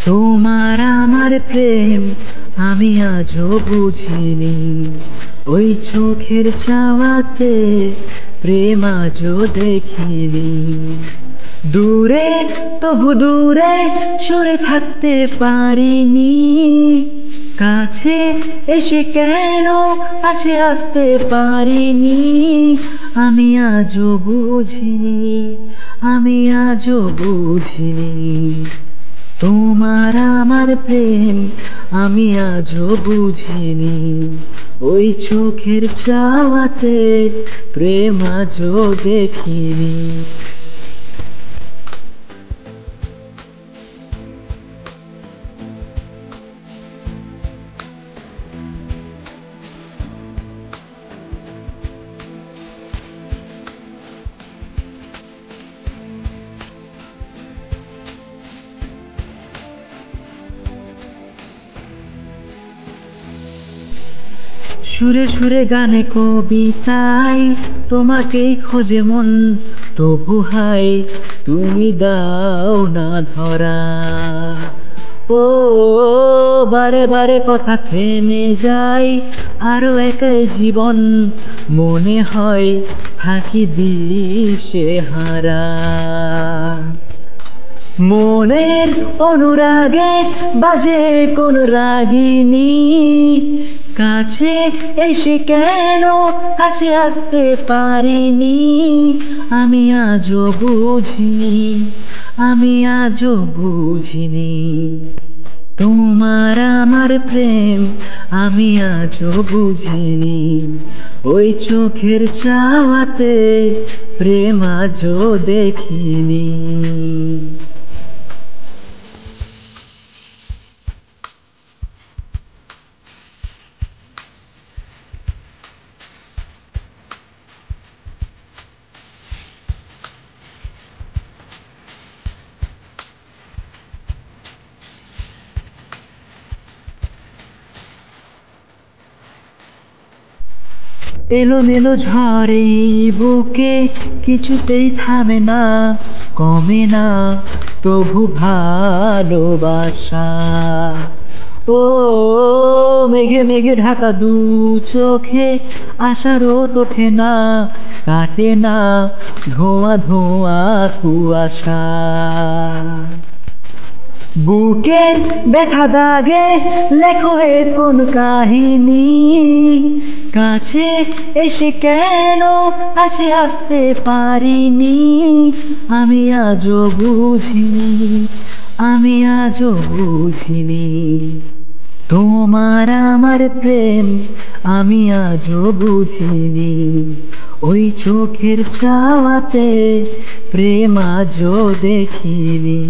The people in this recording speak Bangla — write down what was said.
তোমার আমার প্রেম আমি আজও বুঝিনি, ওই চোখের চাওয়াতে প্রেম আজও দেখিনি। দূরে তবু দূরে সরে থাকতে পারিনি, কাছে এসে কেন কাছে আসতে পারিনি। আমি আজও বুঝিনি, আমি আজও বুঝিনি। তোমার আমার প্রেম আমি আজও বুঝিনি, ওই চোখের চাওয়াতে প্রেম আজও দেখিনি। সুরে সুরে গানে কবিতায় তোমাকেই খোঁজে মন, তবু হাই তুমি দাও না ধরা। ও বারে বারে কথা থেমে যায়, আরো একাই জীবন মনে হয় থাকি দিশে হারা। মনের অনুরাগে বাজে কোন রাগিনী, কাছে এসে কেন কাছে আসতে পারিনি। আমি আজও বুঝিনি, আমি আজও বুঝিনি। তোমার আমার প্রেম আমি আজও বুঝিনি, ওই চোখের চাওয়াতে প্রেম আজও দেখিনি। এলোমেলো ঝড়ে বুকে কিছুতেই থামে না, কমে না তবু ভালোবাসা। ও মেঘে মেঘে ঢাকা দু চোখে আশার রোদ ওঠে না, কাটে না ধোঁয়া ধোঁয়া কুয়াশা। বুকের ব্যথা দাগে লেখো এ কোন কাহিনী, কাছে এসে কেন কাছে আসতে পারিনি। আমি আজও বুঝিনি, আমি আজও বুঝিনি। তোমার আমার প্রেম আমি আজও বুঝিনি, ওই চোখের চাওয়াতে প্রেম আজও দেখিনি।